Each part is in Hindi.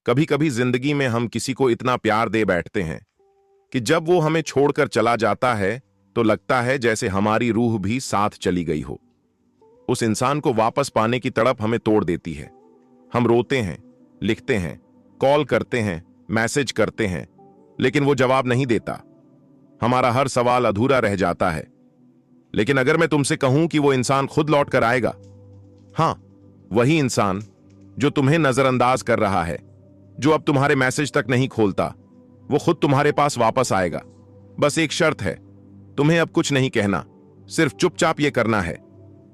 कभी कभी जिंदगी में हम किसी को इतना प्यार दे बैठते हैं कि जब वो हमें छोड़कर चला जाता है तो लगता है जैसे हमारी रूह भी साथ चली गई हो। उस इंसान को वापस पाने की तड़प हमें तोड़ देती है। हम रोते हैं, लिखते हैं, कॉल करते हैं, मैसेज करते हैं, लेकिन वो जवाब नहीं देता। हमारा हर सवाल अधूरा रह जाता है। लेकिन अगर मैं तुमसे कहूं कि वो इंसान खुद लौट कर आएगा, हां, वही इंसान जो तुम्हें नजरअंदाज कर रहा है, जो अब तुम्हारे मैसेज तक नहीं खोलता, वो खुद तुम्हारे पास वापस आएगा। बस एक शर्त है, तुम्हें अब कुछ नहीं कहना, सिर्फ चुपचाप ये करना है।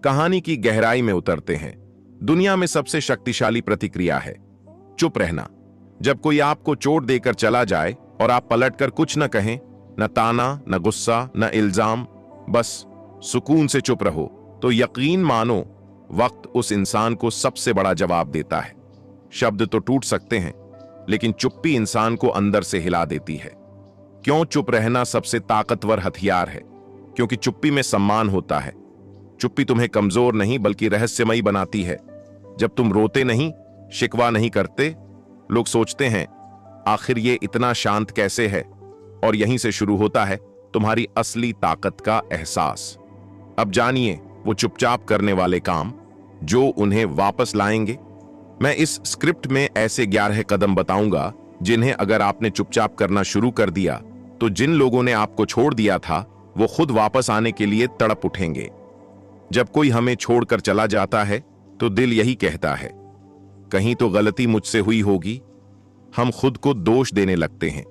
कहानी की गहराई में उतरते हैं। दुनिया में सबसे शक्तिशाली प्रतिक्रिया है चुप रहना। जब कोई आपको चोट देकर चला जाए और आप पलटकर कुछ न कहें, न ताना, न गुस्सा, न इल्जाम, बस सुकून से चुप रहो, तो यकीन मानो वक्त उस इंसान को सबसे बड़ा जवाब देता है। शब्द तो टूट सकते हैं, लेकिन चुप्पी इंसान को अंदर से हिला देती है। क्यों चुप रहना सबसे ताकतवर हथियार है? क्योंकि चुप्पी में सम्मान होता है। चुप्पी तुम्हें कमजोर नहीं बल्कि रहस्यमयी बनाती है। जब तुम रोते नहीं, शिकवा नहीं करते, लोग सोचते हैं आखिर ये इतना शांत कैसे है, और यहीं से शुरू होता है तुम्हारी असली ताकत का एहसास। अब जानिए वो चुपचाप करने वाले काम जो उन्हें वापस लाएंगे। मैं इस स्क्रिप्ट में ऐसे 11 कदम बताऊंगा जिन्हें अगर आपने चुपचाप करना शुरू कर दिया तो जिन लोगों ने आपको छोड़ दिया था वो खुद वापस आने के लिए तड़प उठेंगे। जब कोई हमें छोड़कर चला जाता है तो दिल यही कहता है, कहीं तो गलती मुझसे हुई होगी। हम खुद को दोष देने लगते हैं,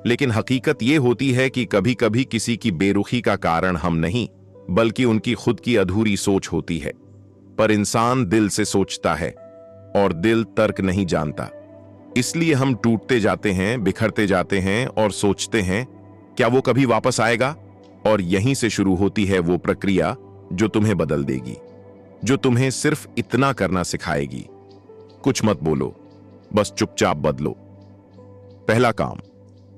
लेकिन हकीकत यह होती है कि कभी कभी किसी की बेरुखी का कारण हम नहीं बल्कि उनकी खुद की अधूरी सोच होती है। पर इंसान दिल से सोचता है और दिल तर्क नहीं जानता। इसलिए हम टूटते जाते हैं, बिखरते जाते हैं और सोचते हैं क्या वो कभी वापस आएगा। और यहीं से शुरू होती है वो प्रक्रिया जो तुम्हें बदल देगी, जो तुम्हें सिर्फ इतना करना सिखाएगी, कुछ मत बोलो, बस चुपचाप बदलो। पहला काम,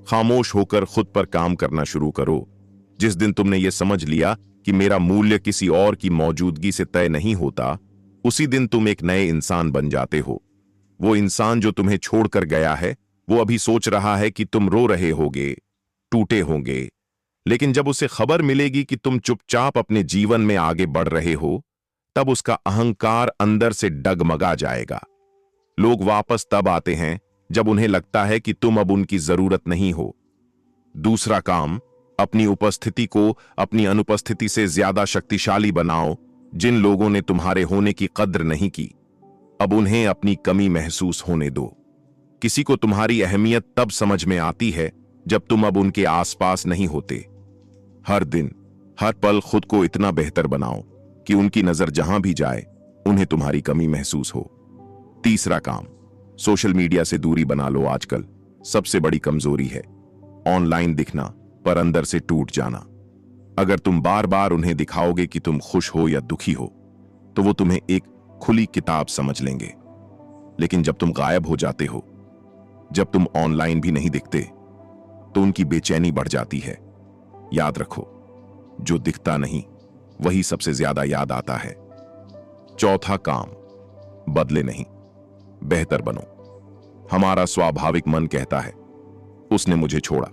खामोश होकर खुद पर काम करना शुरू करो। जिस दिन तुमने ये समझ लिया कि मेरा मूल्य किसी और की मौजूदगी से तय नहीं होता, उसी दिन तुम एक नए इंसान बन जाते हो। वो इंसान जो तुम्हें छोड़कर गया है वो अभी सोच रहा है कि तुम रो रहे होगे, टूटे होंगे, लेकिन जब उसे खबर मिलेगी कि तुम चुपचाप अपने जीवन में आगे बढ़ रहे हो, तब उसका अहंकार अंदर से डगमगा जाएगा। लोग वापस तब आते हैं जब उन्हें लगता है कि तुम अब उनकी जरूरत नहीं हो। दूसरा काम, अपनी उपस्थिति को अपनी अनुपस्थिति से ज्यादा शक्तिशाली बनाओ। जिन लोगों ने तुम्हारे होने की कद्र नहीं की, अब उन्हें अपनी कमी महसूस होने दो। किसी को तुम्हारी अहमियत तब समझ में आती है जब तुम अब उनके आसपास नहीं होते। हर दिन, हर पल खुद को इतना बेहतर बनाओ कि उनकी नजर जहां भी जाए उन्हें तुम्हारी कमी महसूस हो। तीसरा काम, सोशल मीडिया से दूरी बना लो। आजकल सबसे बड़ी कमजोरी है ऑनलाइन दिखना पर अंदर से टूट जाना। अगर तुम बार बार उन्हें दिखाओगे कि तुम खुश हो या दुखी हो, तो वो तुम्हें एक खुली किताब समझ लेंगे। लेकिन जब तुम गायब हो जाते हो, जब तुम ऑनलाइन भी नहीं दिखते, तो उनकी बेचैनी बढ़ जाती है। याद रखो, जो दिखता नहीं वही सबसे ज्यादा याद आता है। चौथा काम, बदले नहीं, बेहतर बनो। हमारा स्वाभाविक मन कहता है उसने मुझे छोड़ा,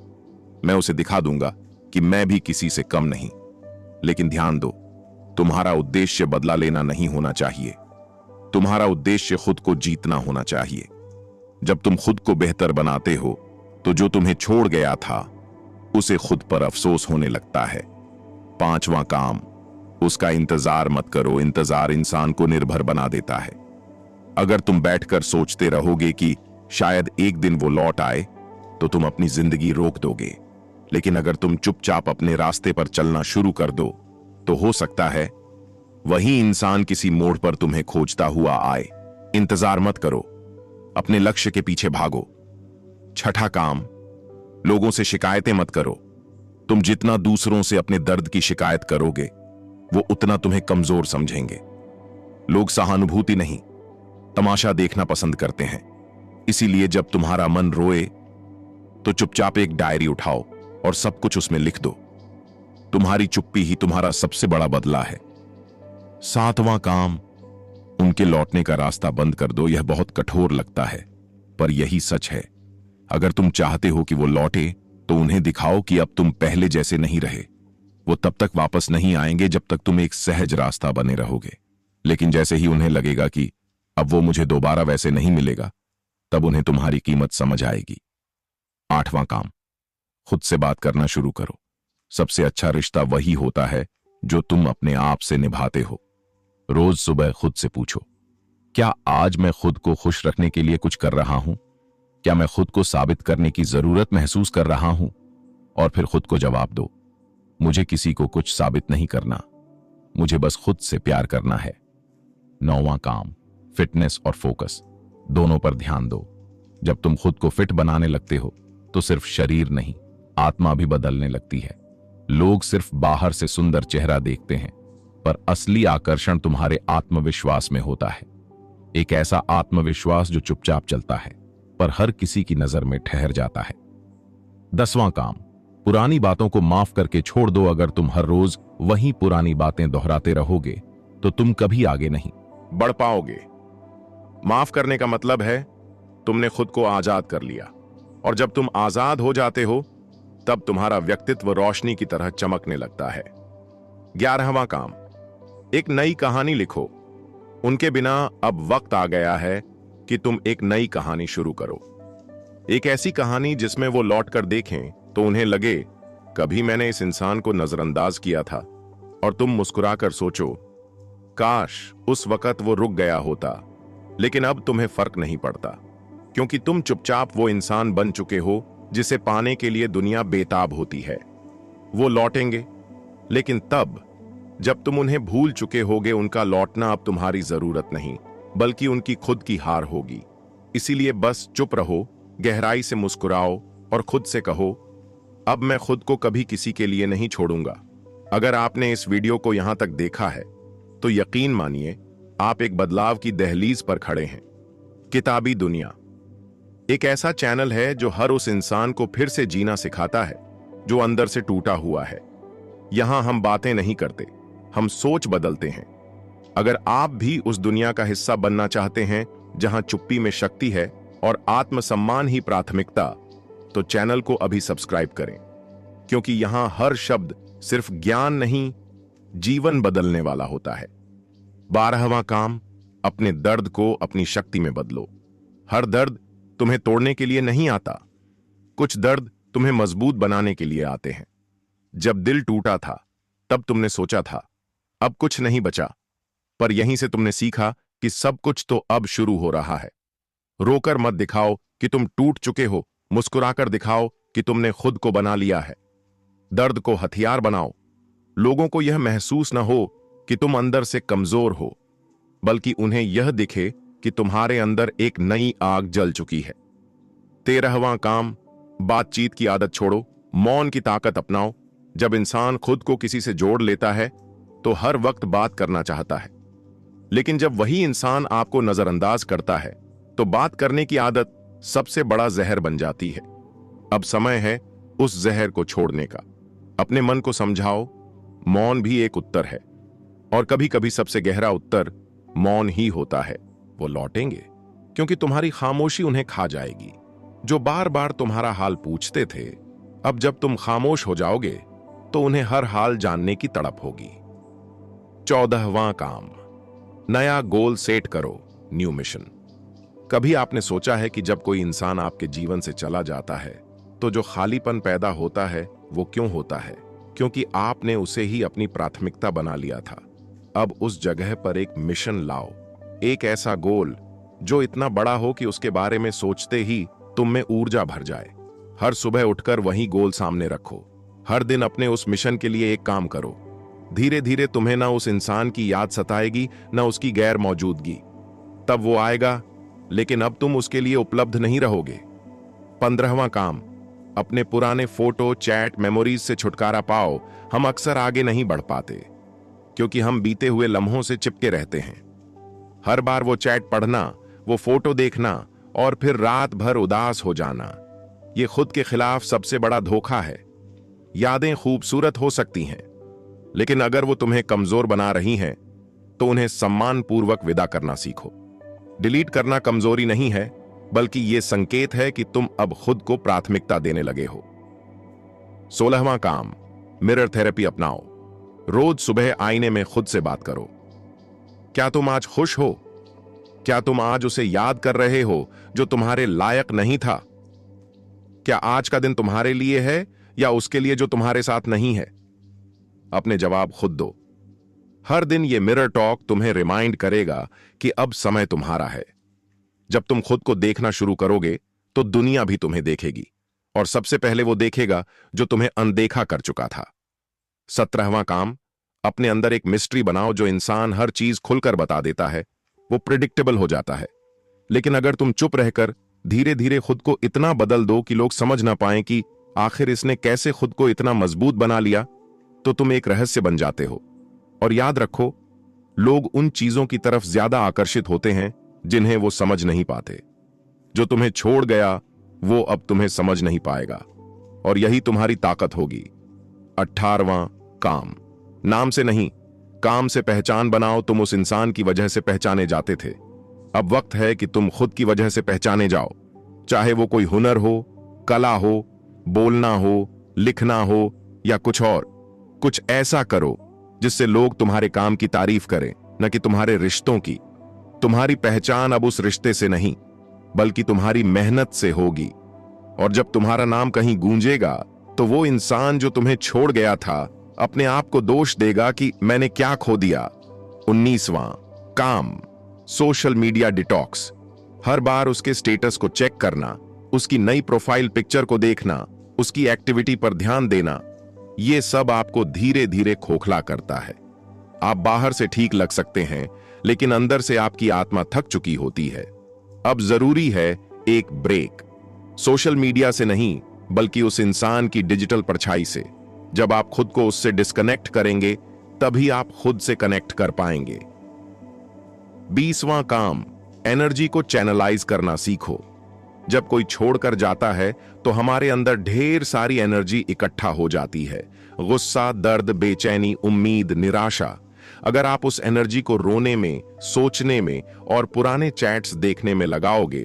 मैं उसे दिखा दूंगा कि मैं भी किसी से कम नहीं। लेकिन ध्यान दो, तुम्हारा उद्देश्य बदला लेना नहीं होना चाहिए। तुम्हारा उद्देश्य खुद को जीतना होना चाहिए। जब तुम खुद को बेहतर बनाते हो तो जो तुम्हें छोड़ गया था उसे खुद पर अफसोस होने लगता है। पांचवां काम, उसका इंतजार मत करो। इंतजार इंसान को निर्भर बना देता है। अगर तुम बैठकर सोचते रहोगे कि शायद एक दिन वो लौट आए, तो तुम अपनी जिंदगी रोक दोगे। लेकिन अगर तुम चुपचाप अपने रास्ते पर चलना शुरू कर दो, तो हो सकता है वही इंसान किसी मोड़ पर तुम्हें खोजता हुआ आए। इंतजार मत करो, अपने लक्ष्य के पीछे भागो। छठा काम, लोगों से शिकायतें मत करो। तुम जितना दूसरों से अपने दर्द की शिकायत करोगे, वो उतना तुम्हें कमजोर समझेंगे। लोग सहानुभूति नहीं, तमाशा देखना पसंद करते हैं। इसीलिए जब तुम्हारा मन रोए तो चुपचाप एक डायरी उठाओ और सब कुछ उसमें लिख दो। तुम्हारी चुप्पी ही तुम्हारा सबसे बड़ा बदला है। सातवां काम, उनके लौटने का रास्ता बंद कर दो। यह बहुत कठोर लगता है, पर यही सच है। अगर तुम चाहते हो कि वो लौटे तो उन्हें दिखाओ कि अब तुम पहले जैसे नहीं रहे। वो तब तक वापस नहीं आएंगे जब तक तुम एक सहज रास्ता बने रहोगे। लेकिन जैसे ही उन्हें लगेगा कि अब वो मुझे दोबारा वैसे नहीं मिलेगा, तब उन्हें तुम्हारी कीमत समझ आएगी। 8वां काम, खुद से बात करना शुरू करो। सबसे अच्छा रिश्ता वही होता है जो तुम अपने आप से निभाते हो। रोज सुबह खुद से पूछो, क्या आज मैं खुद को खुश रखने के लिए कुछ कर रहा हूं? क्या मैं खुद को साबित करने की जरूरत महसूस कर रहा हूं? और फिर खुद को जवाब दो, मुझे किसी को कुछ साबित नहीं करना, मुझे बस खुद से प्यार करना है। 9वां काम, फिटनेस और फोकस दोनों पर ध्यान दो। जब तुम खुद को फिट बनाने लगते हो तो सिर्फ शरीर नहीं, आत्मा भी बदलने लगती है। लोग सिर्फ बाहर से सुंदर चेहरा देखते हैं, पर असली आकर्षण तुम्हारे आत्मविश्वास में होता है। एक ऐसा आत्मविश्वास जो चुपचाप चलता है पर हर किसी की नजर में ठहर जाता है। 10वां काम, पुरानी बातों को माफ करके छोड़ दो। अगर तुम हर रोज वही पुरानी बातें दोहराते रहोगे तो तुम कभी आगे नहीं बढ़ पाओगे। माफ करने का मतलब है तुमने खुद को आजाद कर लिया, और जब तुम आजाद हो जाते हो तब तुम्हारा व्यक्तित्व रोशनी की तरह चमकने लगता है। 11वां काम, एक नई कहानी लिखो। उनके बिना अब वक्त आ गया है कि तुम एक नई कहानी शुरू करो। एक ऐसी कहानी जिसमें वो लौट कर देखें तो उन्हें लगे कभी मैंने इस इंसान को नजरअंदाज किया था, और तुम मुस्कुराकर सोचो काश उस वक्त वो रुक गया होता। लेकिन अब तुम्हें फर्क नहीं पड़ता, क्योंकि तुम चुपचाप वो इंसान बन चुके हो जिसे पाने के लिए दुनिया बेताब होती है। वो लौटेंगे, लेकिन तब जब तुम उन्हें भूल चुके होगे। उनका लौटना अब तुम्हारी जरूरत नहीं, बल्कि उनकी खुद की हार होगी। इसीलिए बस चुप रहो, गहराई से मुस्कुराओ और खुद से कहो, अब मैं खुद को कभी किसी के लिए नहीं छोड़ूंगा। अगर आपने इस वीडियो को यहां तक देखा है तो यकीन मानिए आप एक बदलाव की दहलीज पर खड़े हैं। किताबी दुनिया एक ऐसा चैनल है जो हर उस इंसान को फिर से जीना सिखाता है जो अंदर से टूटा हुआ है। यहां हम बातें नहीं करते, हम सोच बदलते हैं। अगर आप भी उस दुनिया का हिस्सा बनना चाहते हैं जहां चुप्पी में शक्ति है और आत्मसम्मान ही प्राथमिकता, तो चैनल को अभी सब्सक्राइब करें, क्योंकि यहां हर शब्द सिर्फ ज्ञान नहीं, जीवन बदलने वाला होता है। 12वां काम, अपने दर्द को अपनी शक्ति में बदलो। हर दर्द तुम्हें तोड़ने के लिए नहीं आता, कुछ दर्द तुम्हें मजबूत बनाने के लिए आते हैं। जब दिल टूटा था तब तुमने सोचा था अब कुछ नहीं बचा, पर यहीं से तुमने सीखा कि सब कुछ तो अब शुरू हो रहा है। रोकर मत दिखाओ कि तुम टूट चुके हो, मुस्कुराकर दिखाओ कि तुमने खुद को बना लिया है। दर्द को हथियार बनाओ, लोगों को यह महसूस न हो कि तुम अंदर से कमजोर हो, बल्कि उन्हें यह दिखे कि तुम्हारे अंदर एक नई आग जल चुकी है। 13वां काम, बातचीत की आदत छोड़ो, मौन की ताकत अपनाओ। जब इंसान खुद को किसी से जोड़ लेता है तो हर वक्त बात करना चाहता है, लेकिन जब वही इंसान आपको नजरअंदाज करता है तो बात करने की आदत सबसे बड़ा जहर बन जाती है। अब समय है उस जहर को छोड़ने का। अपने मन को समझाओ, मौन भी एक उत्तर है, और कभी कभी सबसे गहरा उत्तर मौन ही होता है। वो लौटेंगे क्योंकि तुम्हारी खामोशी उन्हें खा जाएगी। जो बार बार तुम्हारा हाल पूछते थे, अब जब तुम खामोश हो जाओगे तो उन्हें हर हाल जानने की तड़प होगी। 14वां काम, नया गोल सेट करो, न्यू मिशन। कभी आपने सोचा है कि जब कोई इंसान आपके जीवन से चला जाता है तो जो खालीपन पैदा होता है वो क्यों होता है? क्योंकि आपने उसे ही अपनी प्राथमिकता बना लिया था। अब उस जगह पर एक मिशन लाओ, एक ऐसा गोल जो इतना बड़ा हो कि उसके बारे में सोचते ही तुम में ऊर्जा भर जाए। हर सुबह उठकर वही गोल सामने रखो। हर दिन अपने उस मिशन के लिए एक काम करो। धीरे धीरे तुम्हें ना उस इंसान की याद सताएगी, ना उसकी गैर मौजूदगी। तब वो आएगा, लेकिन अब तुम उसके लिए उपलब्ध नहीं रहोगे। 15वां काम, अपने पुराने फोटो, चैट, मेमोरीज से छुटकारा पाओ। हम अक्सर आगे नहीं बढ़ पाते क्योंकि हम बीते हुए लम्हों से चिपके रहते हैं। हर बार वो चैट पढ़ना, वो फोटो देखना और फिर रात भर उदास हो जाना, ये खुद के खिलाफ सबसे बड़ा धोखा है। यादें खूबसूरत हो सकती हैं, लेकिन अगर वो तुम्हें कमजोर बना रही हैं तो उन्हें सम्मान पूर्वक विदा करना सीखो। डिलीट करना कमजोरी नहीं है, बल्कि यह संकेत है कि तुम अब खुद को प्राथमिकता देने लगे हो। 16वां काम, मिरर थेरेपी अपनाओ। रोज सुबह आईने में खुद से बात करो। क्या तुम आज खुश हो? क्या तुम आज उसे याद कर रहे हो जो तुम्हारे लायक नहीं था? क्या आज का दिन तुम्हारे लिए है या उसके लिए जो तुम्हारे साथ नहीं है? अपने जवाब खुद दो। हर दिन ये मिरर टॉक तुम्हें रिमाइंड करेगा कि अब समय तुम्हारा है। जब तुम खुद को देखना शुरू करोगे तो दुनिया भी तुम्हें देखेगी, और सबसे पहले वो देखेगा जो तुम्हें अनदेखा कर चुका था। 17वां काम, अपने अंदर एक मिस्ट्री बनाओ। जो इंसान हर चीज खुलकर बता देता है वो प्रिडिक्टेबल हो जाता है, लेकिन अगर तुम चुप रहकर धीरे धीरे खुद को इतना बदल दो कि लोग समझ ना पाएं कि आखिर इसने कैसे खुद को इतना मजबूत बना लिया, तो तुम एक रहस्य बन जाते हो। और याद रखो, लोग उन चीजों की तरफ ज्यादा आकर्षित होते हैं जिन्हें वो समझ नहीं पाते। जो तुम्हें छोड़ गया वो अब तुम्हें समझ नहीं पाएगा, और यही तुम्हारी ताकत होगी। 18वां काम, नाम से नहीं काम से पहचान बनाओ। तुम उस इंसान की वजह से पहचाने जाते थे, अब वक्त है कि तुम खुद की वजह से पहचाने जाओ। चाहे वो कोई हुनर हो, कला हो, बोलना हो, लिखना हो या कुछ और। कुछ ऐसा करो जिससे लोग तुम्हारे काम की तारीफ करें, न कि तुम्हारे रिश्तों की। तुम्हारी पहचान अब उस रिश्ते से नहीं बल्कि तुम्हारी मेहनत से होगी। और जब तुम्हारा नाम कहीं गूंजेगा तो वो इंसान जो तुम्हें छोड़ गया था अपने आप को दोष देगा कि मैंने क्या खो दिया। 19वां काम, सोशल मीडिया डिटॉक्स। हर बार उसके स्टेटस को चेक करना, उसकी नई प्रोफाइल पिक्चर को देखना, उसकी एक्टिविटी पर ध्यान देना, ये सब आपको धीरे धीरे खोखला करता है। आप बाहर से ठीक लग सकते हैं, लेकिन अंदर से आपकी आत्मा थक चुकी होती है। अब जरूरी है एक ब्रेक। सोशल मीडिया से नहीं बल्कि उस इंसान की डिजिटल परछाई से। जब आप खुद को उससे डिस्कनेक्ट करेंगे तभी आप खुद से कनेक्ट कर पाएंगे। 20वां काम, एनर्जी को चैनलाइज करना सीखो। जब कोई छोड़कर जाता है तो हमारे अंदर ढेर सारी एनर्जी इकट्ठा हो जाती है। गुस्सा, दर्द, बेचैनी, उम्मीद, निराशा। अगर आप उस एनर्जी को रोने में, सोचने में और पुराने चैट्स देखने में लगाओगे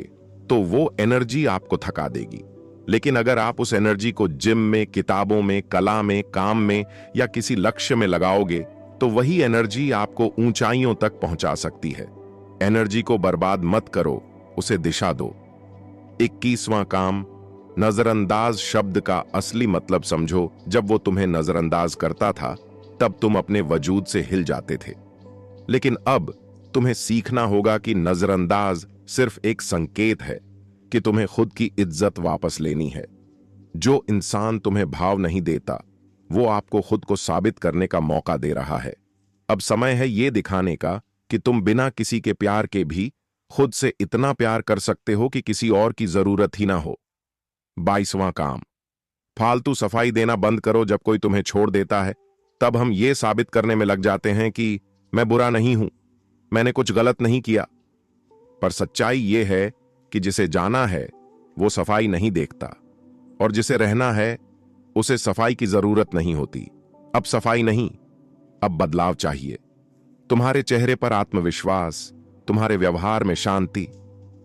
तो वो एनर्जी आपको थका देगी। लेकिन अगर आप उस एनर्जी को जिम में, किताबों में, कला में, काम में या किसी लक्ष्य में लगाओगे तो वही एनर्जी आपको ऊंचाइयों तक पहुंचा सकती है। एनर्जी को बर्बाद मत करो, उसे दिशा दो। 21वां काम, नजरअंदाज शब्द का असली मतलब समझो। जब वो तुम्हें नजरअंदाज करता था तब तुम अपने वजूद से हिल जाते थे, लेकिन अब तुम्हें सीखना होगा कि नजरअंदाज सिर्फ एक संकेत है कि तुम्हें खुद की इज्जत वापस लेनी है। जो इंसान तुम्हें भाव नहीं देता वो आपको खुद को साबित करने का मौका दे रहा है। अब समय है ये दिखाने का कि तुम बिना किसी के प्यार के भी खुद से इतना प्यार कर सकते हो कि किसी और की जरूरत ही ना हो। 22वां काम, फालतू सफाई देना बंद करो। जब कोई तुम्हें छोड़ देता है तब हम ये साबित करने में लग जाते हैं कि मैं बुरा नहीं हूं, मैंने कुछ गलत नहीं किया। पर सच्चाई ये है कि जिसे जाना है वो सफाई नहीं देखता, और जिसे रहना है उसे सफाई की जरूरत नहीं होती। अब सफाई नहीं, अब बदलाव चाहिए। तुम्हारे चेहरे पर आत्मविश्वास, तुम्हारे व्यवहार में शांति,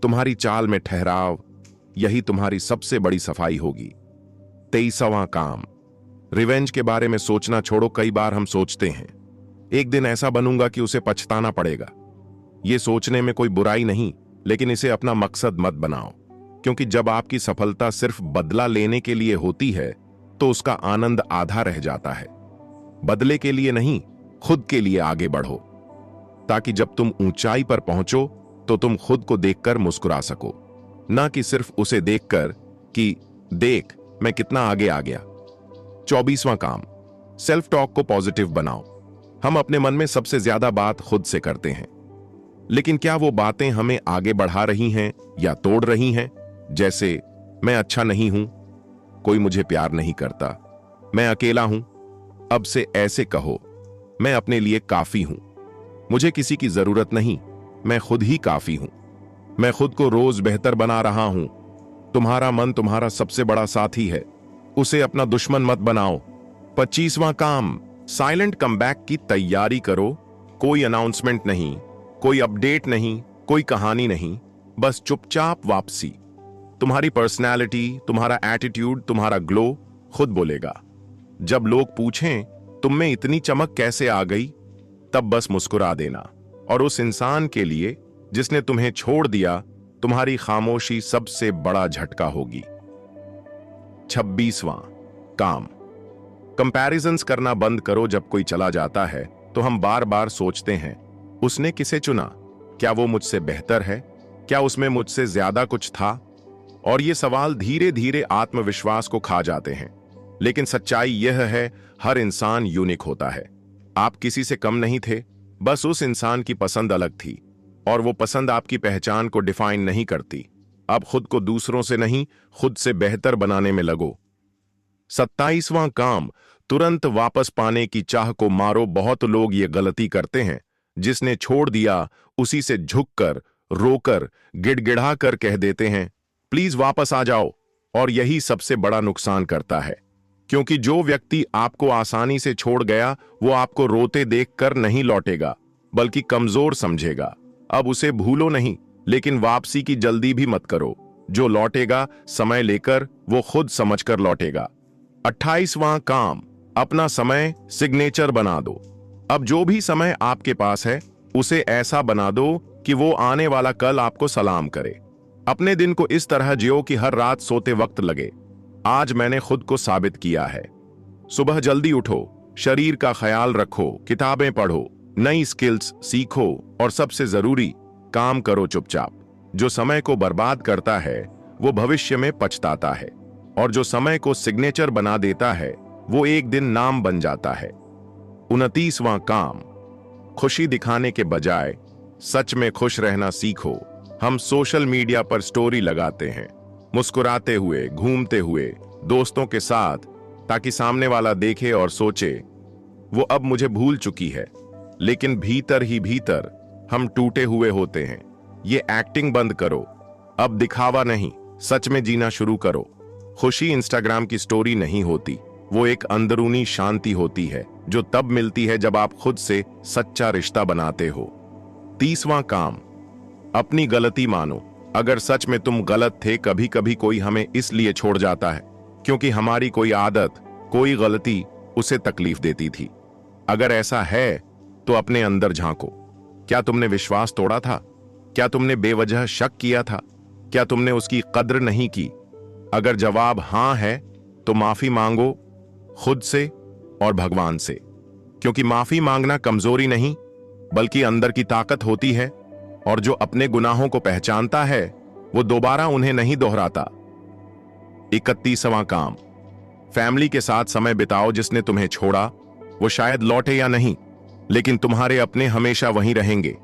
तुम्हारी चाल में ठहराव, यही तुम्हारी सबसे बड़ी सफाई होगी। 23वां काम, रिवेंज के बारे में सोचना छोड़ो। कई बार हम सोचते हैं एक दिन ऐसा बनूंगा कि उसे पछताना पड़ेगा। यह सोचने में कोई बुराई नहीं, लेकिन इसे अपना मकसद मत बनाओ, क्योंकि जब आपकी सफलता सिर्फ बदला लेने के लिए होती है तो उसका आनंद आधा रह जाता है। बदले के लिए नहीं, खुद के लिए आगे बढ़ो, ताकि जब तुम ऊंचाई पर पहुंचो तो तुम खुद को देखकर मुस्कुरा सको, ना कि सिर्फ उसे देखकर कि देख मैं कितना आगे आ गया। 24वां काम, सेल्फ टॉक को पॉजिटिव बनाओ। हम अपने मन में सबसे ज्यादा बात खुद से करते हैं, लेकिन क्या वो बातें हमें आगे बढ़ा रही हैं या तोड़ रही हैं? जैसे मैं अच्छा नहीं हूं, कोई मुझे प्यार नहीं करता, मैं अकेला हूं। अब से ऐसे कहो, मैं अपने लिए काफी हूं, मुझे किसी की जरूरत नहीं, मैं खुद ही काफी हूं, मैं खुद को रोज बेहतर बना रहा हूं। तुम्हारा मन तुम्हारा सबसे बड़ा साथी है, उसे अपना दुश्मन मत बनाओ। 25वां काम, साइलेंट कमबैक की तैयारी करो। कोई अनाउंसमेंट नहीं, कोई अपडेट नहीं, कोई कहानी नहीं, बस चुपचाप वापसी। तुम्हारी पर्सनैलिटी, तुम्हारा एटीट्यूड, तुम्हारा ग्लो खुद बोलेगा। जब लोग पूछें तुम में इतनी चमक कैसे आ गई, तब बस मुस्कुरा देना। और उस इंसान के लिए जिसने तुम्हें छोड़ दिया, तुम्हारी खामोशी सबसे बड़ा झटका होगी। 26वां काम, कंपैरिजंस करना बंद करो। जब कोई चला जाता है तो हम बार बार सोचते हैं, उसने किसे चुना? क्या वो मुझसे बेहतर है? क्या उसमें मुझसे ज्यादा कुछ था? और ये सवाल धीरे धीरे आत्मविश्वास को खा जाते हैं। लेकिन सच्चाई यह है, हर इंसान यूनिक होता है। आप किसी से कम नहीं थे, बस उस इंसान की पसंद अलग थी, और वो पसंद आपकी पहचान को डिफाइन नहीं करती। अब खुद को दूसरों से नहीं, खुद से बेहतर बनाने में लगो। 27वां काम, तुरंत वापस पाने की चाह को मारो। बहुत लोग ये गलती करते हैं, जिसने छोड़ दिया उसी से झुककर, रोकर, गिड़गिड़ाकर कह देते हैं, प्लीज वापस आ जाओ। और यही सबसे बड़ा नुकसान करता है, क्योंकि जो व्यक्ति आपको आसानी से छोड़ गया, वो आपको रोते देखकर नहीं लौटेगा, बल्कि कमजोर समझेगा। अब उसे भूलो नहीं, लेकिन वापसी की जल्दी भी मत करो। जो लौटेगा समय लेकर, वो खुद समझकर लौटेगा। 28वां काम, अपना समय सिग्नेचर बना दो। अब जो भी समय आपके पास है, उसे ऐसा बना दो कि वो आने वाला कल आपको सलाम करे। अपने दिन को इस तरह जियो कि हर रात सोते वक्त लगे, आज मैंने खुद को साबित किया है। सुबह जल्दी उठो, शरीर का ख्याल रखो, किताबें पढ़ो, नई स्किल्स सीखो, और सबसे जरूरी, काम करो चुपचाप। जो समय को बर्बाद करता है, वो भविष्य में पछताता है, और जो समय को सिग्नेचर बना देता है, वो एक दिन नाम बन जाता है। 29वां काम, खुशी दिखाने के बजाय सच में खुश रहना सीखो। हम सोशल मीडिया पर स्टोरी लगाते हैं, मुस्कुराते हुए, घूमते हुए, दोस्तों के साथ, ताकि सामने वाला देखे और सोचे वो अब मुझे भूल चुकी है। लेकिन भीतर ही भीतर हम टूटे हुए होते हैं। ये एक्टिंग बंद करो, अब दिखावा नहीं, सच में जीना शुरू करो। खुशी इंस्टाग्राम की स्टोरी नहीं होती, वो एक अंदरूनी शांति होती है, जो तब मिलती है जब आप खुद से सच्चा रिश्ता बनाते हो। 30वां काम, अपनी गलती मानो। अगर सच में तुम गलत थे, कभी कभी कोई हमें इसलिए छोड़ जाता है क्योंकि हमारी कोई आदत, कोई गलती उसे तकलीफ देती थी। अगर ऐसा है तो अपने अंदर झांको। क्या तुमने विश्वास तोड़ा था? क्या तुमने बेवजह शक किया था? क्या तुमने उसकी कद्र नहीं की? अगर जवाब हां है, तो माफी मांगो, खुद से और भगवान से। क्योंकि माफी मांगना कमजोरी नहीं, बल्कि अंदर की ताकत होती है। और जो अपने गुनाहों को पहचानता है, वो दोबारा उन्हें नहीं दोहराता। 31वां काम, फैमिली के साथ समय बिताओ। जिसने तुम्हें छोड़ा, वो शायद लौटे या नहीं, लेकिन तुम्हारे अपने हमेशा वहीं रहेंगे।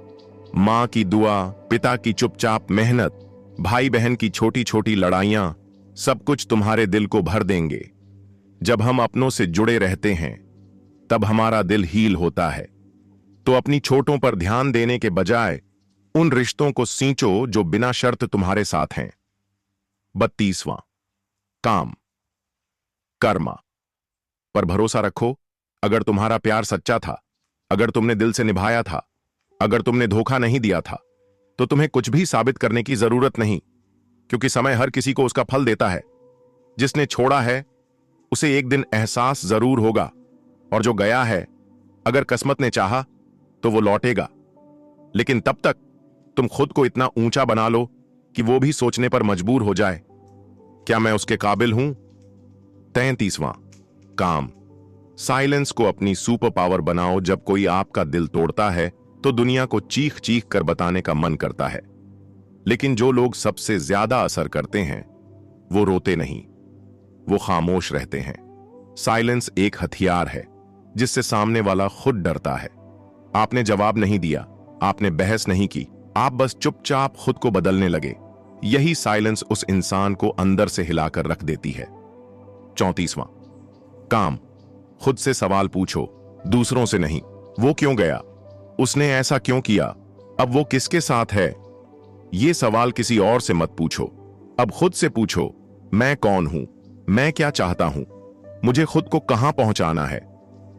मां की दुआ, पिता की चुपचाप मेहनत, भाई बहन की छोटी छोटी लड़ाइयां, सब कुछ तुम्हारे दिल को भर देंगे। जब हम अपनों से जुड़े रहते हैं, तब हमारा दिल हील होता है। तो अपनी छोटों पर ध्यान देने के बजाय उन रिश्तों को सींचो जो बिना शर्त तुम्हारे साथ हैं। 32वां काम, कर्मा पर भरोसा रखो। अगर तुम्हारा प्यार सच्चा था, अगर तुमने दिल से निभाया था, अगर तुमने धोखा नहीं दिया था, तो तुम्हें कुछ भी साबित करने की जरूरत नहीं, क्योंकि समय हर किसी को उसका फल देता है। जिसने छोड़ा है, उसे एक दिन एहसास जरूर होगा, और जो गया है, अगर किस्मत ने चाहा तो वो लौटेगा। लेकिन तब तक तुम खुद को इतना ऊंचा बना लो कि वो भी सोचने पर मजबूर हो जाए, क्या मैं उसके काबिल हूं? 33वां काम, साइलेंस को अपनी सुपर पावर बनाओ। जब कोई आपका दिल तोड़ता है, तो दुनिया को चीख चीख कर बताने का मन करता है, लेकिन जो लोग सबसे ज्यादा असर करते हैं, वो रोते नहीं, वो खामोश रहते हैं। साइलेंस एक हथियार है, जिससे सामने वाला खुद डरता है। आपने जवाब नहीं दिया, आपने बहस नहीं की, आप बस चुपचाप खुद को बदलने लगे। यही साइलेंस उस इंसान को अंदर से हिलाकर रख देती है। 34वां काम, खुद से सवाल पूछो, दूसरों से नहीं। वो क्यों गया? उसने ऐसा क्यों किया? अब वो किसके साथ है? ये सवाल किसी और से मत पूछो, अब खुद से पूछो, मैं कौन हूं? मैं क्या चाहता हूं? मुझे खुद को कहां पहुंचाना है?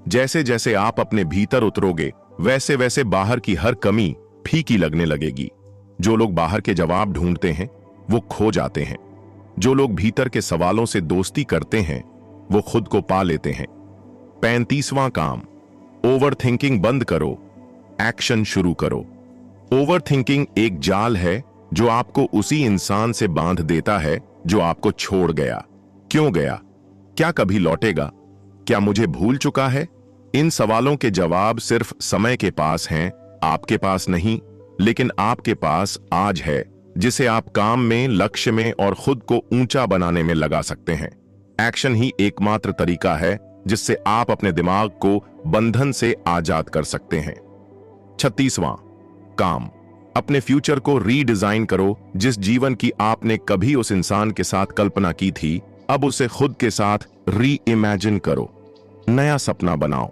जैसे जैसे आप अपने भीतर उतरोगे, वैसे वैसे बाहर की हर कमी फीकी लगने लगेगी। जो लोग बाहर के जवाब ढूंढते हैं वो खो जाते हैं। जो लोग भीतर के सवालों से दोस्ती करते हैं वो खुद को पा लेते हैं। 35वां काम, ओवर थिंकिंग बंद करो, एक्शन शुरू करो। ओवर थिंकिंग एक जाल है जो आपको उसी इंसान से बांध देता है जो आपको छोड़ गया। क्यों गया? क्या कभी लौटेगा? क्या मुझे भूल चुका है? इन सवालों के जवाब सिर्फ समय के पास हैं, आपके पास नहीं। लेकिन आपके पास आज है, जिसे आप काम में, लक्ष्य में और खुद को ऊंचा बनाने में लगा सकते हैं। एक्शन ही एकमात्र तरीका है जिससे आप अपने दिमाग को बंधन से आजाद कर सकते हैं। 36वां काम, अपने फ्यूचर को रीडिजाइन करो। जिस जीवन की आपने कभी उस इंसान के साथ कल्पना की थी, अब उसे खुद के साथ री इमेजिन करो। नया सपना बनाओ,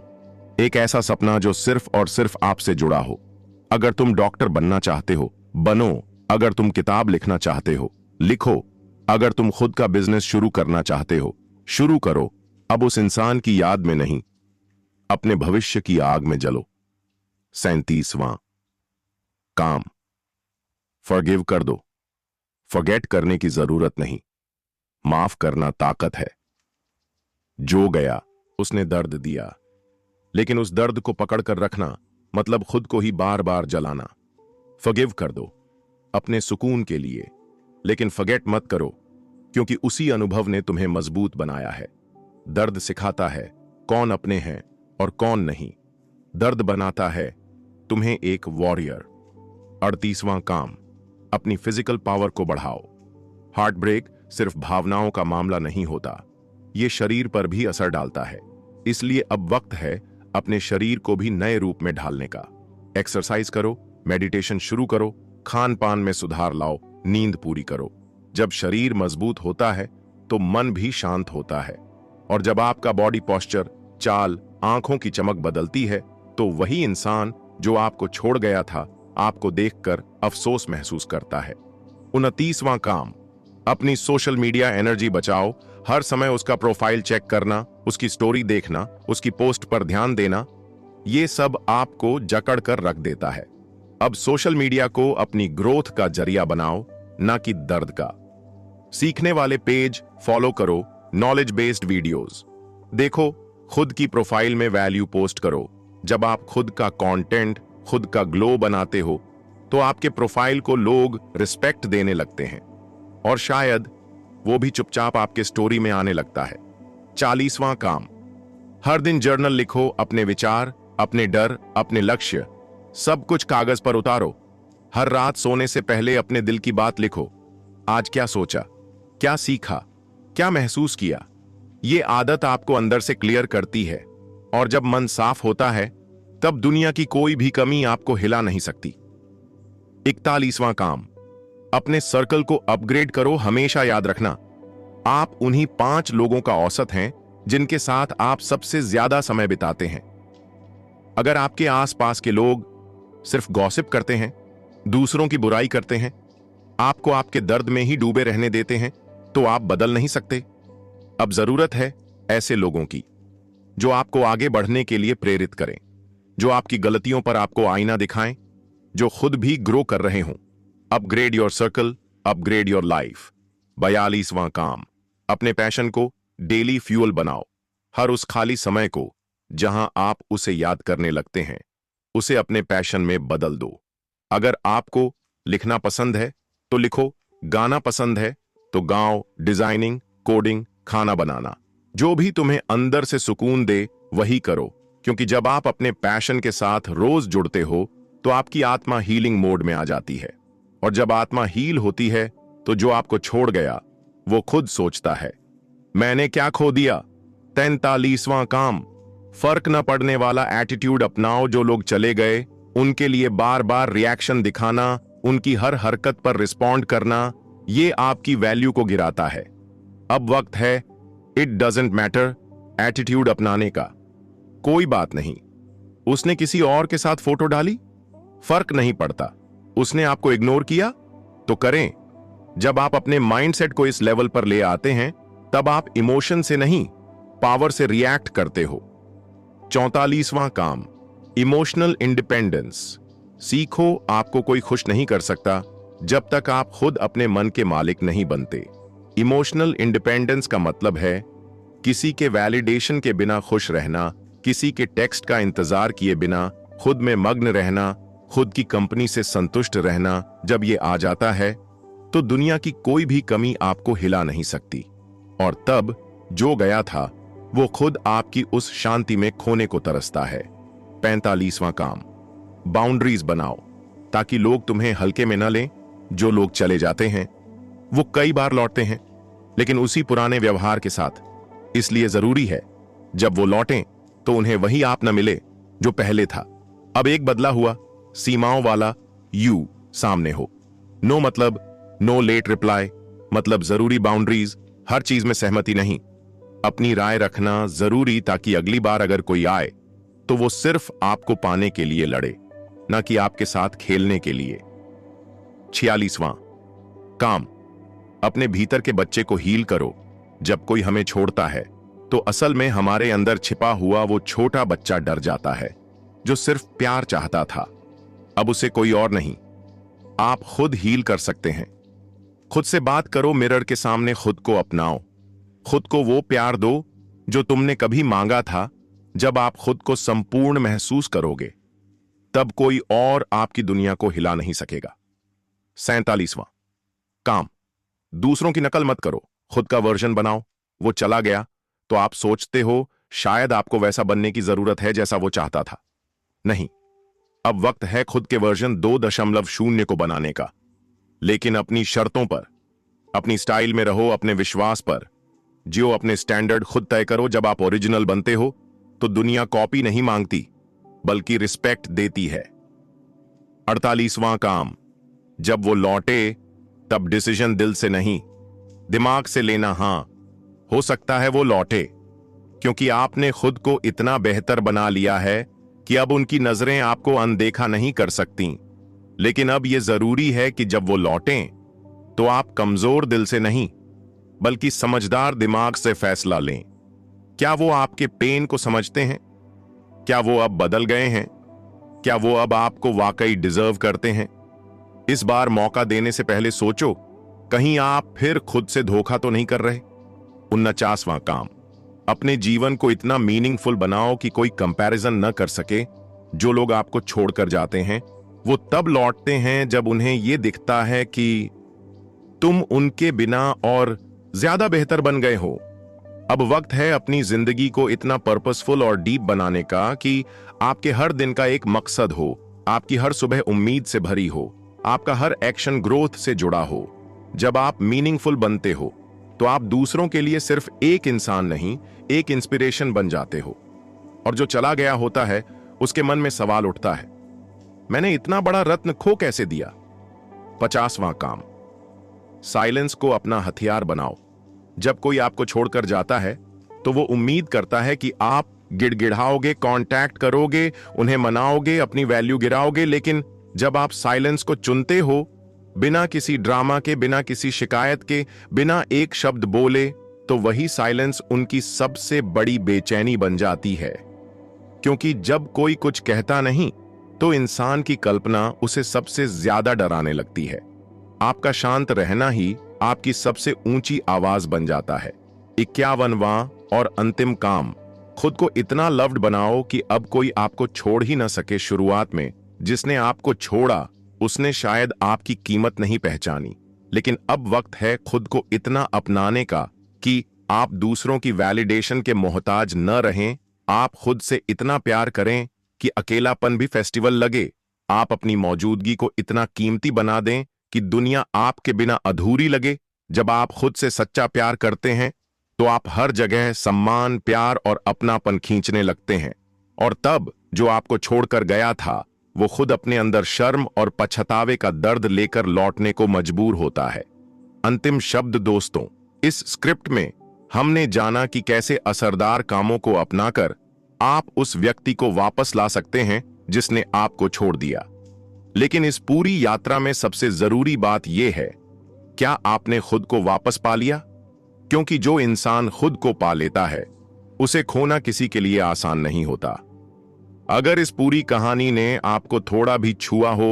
एक ऐसा सपना जो सिर्फ और सिर्फ आपसे जुड़ा हो। अगर तुम डॉक्टर बनना चाहते हो, बनो। अगर तुम किताब लिखना चाहते हो, लिखो। अगर तुम खुद का बिजनेस शुरू करना चाहते हो, शुरू करो। अब उस इंसान की याद में नहीं, अपने भविष्य की आग में जलो। 37वां काम, फॉरगिव कर दो। फॉरगेट करने की जरूरत नहीं, माफ करना ताकत है। जो गया उसने दर्द दिया, लेकिन उस दर्द को पकड़कर रखना मतलब खुद को ही बार बार जलाना। फॉरगिव कर दो अपने सुकून के लिए, लेकिन फॉरगेट मत करो, क्योंकि उसी अनुभव ने तुम्हें मजबूत बनाया है। दर्द सिखाता है कौन अपने हैं और कौन नहीं। दर्द बनाता है तुम्हें एक वॉरियर। 38वां काम, अपनी फिजिकल पावर को बढ़ाओ। हार्ट ब्रेक सिर्फ भावनाओं का मामला नहीं होता, यह शरीर पर भी असर डालता है। इसलिए अब वक्त है अपने शरीर को भी नए रूप में ढालने का। एक्सरसाइज करो, मेडिटेशन शुरू करो, खान पान में सुधार लाओ, नींद पूरी करो। जब शरीर मजबूत होता है तो मन भी शांत होता है, और जब आपका बॉडी पोस्चर, चाल, आंखों की चमक बदलती है तो वही इंसान जो आपको छोड़ गया था आपको देखकर अफसोस महसूस करता है। 29वां काम, अपनी सोशल मीडिया एनर्जी बचाओ। हर समय उसका प्रोफाइल चेक करना, उसकी स्टोरी देखना, उसकी पोस्ट पर ध्यान देना, ये सब आपको जकड़ कर रख देता है। अब सोशल मीडिया को अपनी ग्रोथ का जरिया बनाओ, ना कि दर्द का। सीखने वाले पेज फॉलो करो, नॉलेज बेस्ड वीडियोस देखो, खुद की प्रोफाइल में वैल्यू पोस्ट करो। जब आप खुद का कंटेंट, खुद का ग्लो बनाते हो तो आपके प्रोफाइल को लोग रिस्पेक्ट देने लगते हैं, और शायद वो भी चुपचाप आपके स्टोरी में आने लगता है। 40वां काम, हर दिन जर्नल लिखो। अपने विचार, अपने डर, अपने लक्ष्य, सब कुछ कागज पर उतारो। हर रात सोने से पहले अपने दिल की बात लिखो। आज क्या सोचा, क्या सीखा, क्या महसूस किया। ये आदत आपको अंदर से क्लियर करती है, और जब मन साफ होता है तब दुनिया की कोई भी कमी आपको हिला नहीं सकती। 41वां काम, अपने सर्कल को अपग्रेड करो। हमेशा याद रखना, आप उन्हीं 5 लोगों का औसत हैं जिनके साथ आप सबसे ज्यादा समय बिताते हैं। अगर आपके आसपास के लोग सिर्फ गॉसिप करते हैं, दूसरों की बुराई करते हैं, आपको आपके दर्द में ही डूबे रहने देते हैं, तो आप बदल नहीं सकते। अब जरूरत है ऐसे लोगों की जो आपको आगे बढ़ने के लिए प्रेरित करें, जो आपकी गलतियों पर आपको आईना दिखाएं, जो खुद भी ग्रो कर रहे हों। Upgrade your circle, upgrade your life. 42वां काम, अपने पैशन को डेली फ्यूल बनाओ। हर उस खाली समय को जहां आप उसे याद करने लगते हैं, उसे अपने पैशन में बदल दो। अगर आपको लिखना पसंद है तो लिखो, गाना पसंद है तो गाओ, डिजाइनिंग, कोडिंग, खाना बनाना, जो भी तुम्हें अंदर से सुकून दे वही करो। क्योंकि जब आप अपने पैशन के साथ रोज जुड़ते हो तो आपकी आत्मा हीलिंग मोड में आ जाती है, और जब आत्मा हील होती है तो जो आपको छोड़ गया वो खुद सोचता है, मैंने क्या खो दिया। 43वां काम, फर्क न पड़ने वाला एटीट्यूड अपनाओ। जो लोग चले गए उनके लिए बार बार रिएक्शन दिखाना, उनकी हर हरकत पर रिस्पॉन्ड करना, ये आपकी वैल्यू को गिराता है। अब वक्त है इट डजंट मैटर एटीट्यूड अपनाने का। कोई बात नहीं, उसने किसी और के साथ फोटो डाली, फर्क नहीं पड़ता। उसने आपको इग्नोर किया तो करें। जब आप अपने माइंडसेट को इस लेवल पर ले आते हैं तब आप इमोशन से नहीं, पावर से रिएक्ट करते हो। 44वां काम, इमोशनल इंडिपेंडेंस सीखो। आपको कोई खुश नहीं कर सकता, जब तक आप खुद अपने मन के मालिक नहीं बनते। इमोशनल इंडिपेंडेंस का मतलब है किसी के वैलिडेशन के बिना खुश रहना, किसी के टेक्स्ट का इंतजार किए बिना खुद में मग्न रहना, खुद की कंपनी से संतुष्ट रहना। जब ये आ जाता है तो दुनिया की कोई भी कमी आपको हिला नहीं सकती। और तब जो गया था वो खुद आपकी उस शांति में खोने को तरसता है। 45वां काम, बाउंड्रीज बनाओ ताकि लोग तुम्हें हल्के में न लें। जो लोग चले जाते हैं वो कई बार लौटते हैं, लेकिन उसी पुराने व्यवहार के साथ। इसलिए जरूरी है जब वो लौटें तो उन्हें वही आप न मिले जो पहले था। अब एक बदला हुआ सीमाओं वाला यू सामने हो। नो मतलब नो लेट रिप्लाई, मतलब जरूरी बाउंड्रीज, हर चीज में सहमति नहीं। अपनी राय रखना जरूरी ताकि अगली बार अगर कोई आए तो वो सिर्फ आपको पाने के लिए लड़े, ना कि आपके साथ खेलने के लिए। 46वां काम, अपने भीतर के बच्चे को हील करो। जब कोई हमें छोड़ता है तो असल में हमारे अंदर छिपा हुआ वो छोटा बच्चा डर जाता है जो सिर्फ प्यार चाहता था। अब उसे कोई और नहीं, आप खुद हील कर सकते हैं। खुद से बात करो, मिरर के सामने खुद को अपनाओ। खुद को वो प्यार दो जो तुमने कभी मांगा था। जब आप खुद को संपूर्ण महसूस करोगे तब कोई और आपकी दुनिया को हिला नहीं सकेगा। 47वां काम, दूसरों की नकल मत करो, खुद का वर्जन बनाओ। वो चला गया तो आप सोचते हो शायद आपको वैसा बनने की जरूरत है जैसा वो चाहता था। नहीं, अब वक्त है खुद के वर्जन 2.0 को बनाने का, लेकिन अपनी शर्तों पर। अपनी स्टाइल में रहो, अपने विश्वास पर जियो, अपने स्टैंडर्ड खुद तय करो। जब आप ओरिजिनल बनते हो तो दुनिया कॉपी नहीं मांगती बल्कि रिस्पेक्ट देती है। 48वां काम, जब वो लौटे तब डिसीजन दिल से नहीं दिमाग से लेना। हां, हो सकता है वो लौटे क्योंकि आपने खुद को इतना बेहतर बना लिया है कि अब उनकी नजरें आपको अनदेखा नहीं कर सकती। लेकिन अब यह जरूरी है कि जब वो लौटें तो आप कमजोर दिल से नहीं बल्कि समझदार दिमाग से फैसला लें। क्या वो आपके पेन को समझते हैं? क्या वो अब बदल गए हैं? क्या वो अब आपको वाकई डिजर्व करते हैं? इस बार मौका देने से पहले सोचो, कहीं आप फिर खुद से धोखा तो नहीं कर रहे। 49वां काम, अपने जीवन को इतना मीनिंगफुल बनाओ कि कोई कंपैरिजन न कर सके। जो लोग आपको छोड़कर जाते हैं वो तब लौटते हैं जब उन्हें यह दिखता है कि तुम उनके बिना और ज्यादा बेहतर बन गए हो। अब वक्त है अपनी जिंदगी को इतना पर्पसफुल और डीप बनाने का कि आपके हर दिन का एक मकसद हो, आपकी हर सुबह उम्मीद से भरी हो, आपका हर एक्शन ग्रोथ से जुड़ा हो। जब आप मीनिंगफुल बनते हो तो आप दूसरों के लिए सिर्फ एक इंसान नहीं, एक इंस्पिरेशन बन जाते हो। और जो चला गया होता है उसके मन में सवाल उठता है, मैंने इतना बड़ा रत्न खो कैसे दिया। 50वां काम, साइलेंस को अपना हथियार बनाओ। जब कोई आपको छोड़कर जाता है तो वो उम्मीद करता है कि आप गिड़गिड़ाओगे, कांटेक्ट करोगे, उन्हें मनाओगे, अपनी वैल्यू गिराओगे। लेकिन जब आप साइलेंस को चुनते हो, बिना किसी ड्रामा के, बिना किसी शिकायत के, बिना एक शब्द बोले, तो वही साइलेंस उनकी सबसे बड़ी बेचैनी बन जाती है। क्योंकि जब कोई कुछ कहता नहीं तो इंसान की कल्पना उसे सबसे ज्यादा डराने लगती है। आपका शांत रहना ही आपकी सबसे ऊंची आवाज बन जाता है। 51वां और अंतिम काम, खुद को इतना लव्ड बनाओ कि अब कोई आपको छोड़ ही ना सके। शुरुआत में जिसने आपको छोड़ा उसने शायद आपकी कीमत नहीं पहचानी, लेकिन अब वक्त है खुद को इतना अपनाने का कि आप दूसरों की वैलिडेशन के मोहताज न रहें। आप खुद से इतना प्यार करें कि अकेलापन भी फेस्टिवल लगे। आप अपनी मौजूदगी को इतना कीमती बना दें कि दुनिया आपके बिना अधूरी लगे। जब आप खुद से सच्चा प्यार करते हैं तो आप हर जगह सम्मान, प्यार और अपनापन खींचने लगते हैं। और तब जो आपको छोड़कर गया था वो खुद अपने अंदर शर्म और पछतावे का दर्द लेकर लौटने को मजबूर होता है। अंतिम शब्द दोस्तों, इस स्क्रिप्ट में हमने जाना कि कैसे असरदार कामों को अपनाकर आप उस व्यक्ति को वापस ला सकते हैं जिसने आपको छोड़ दिया। लेकिन इस पूरी यात्रा में सबसे जरूरी बात यह है, क्या आपने खुद को वापस पा लिया? क्योंकि जो इंसान खुद को पा लेता है उसे खोना किसी के लिए आसान नहीं होता। अगर इस पूरी कहानी ने आपको थोड़ा भी छुआ हो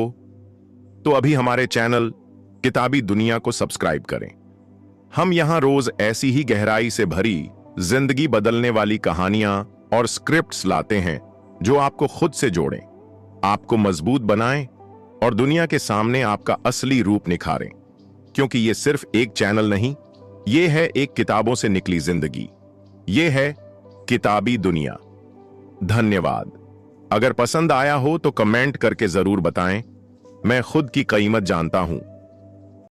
तो अभी हमारे चैनल किताबी दुनिया को सब्सक्राइब करें। हम यहां रोज ऐसी ही गहराई से भरी जिंदगी बदलने वाली कहानियां और स्क्रिप्ट्स लाते हैं जो आपको खुद से जोड़ें, आपको मजबूत बनाएं और दुनिया के सामने आपका असली रूप निखारें। क्योंकि ये सिर्फ एक चैनल नहीं, ये है एक किताबों से निकली जिंदगी। ये है किताबी दुनिया। धन्यवाद। अगर पसंद आया हो तो कमेंट करके जरूर बताएं। मैं खुद की कीमत जानता हूं।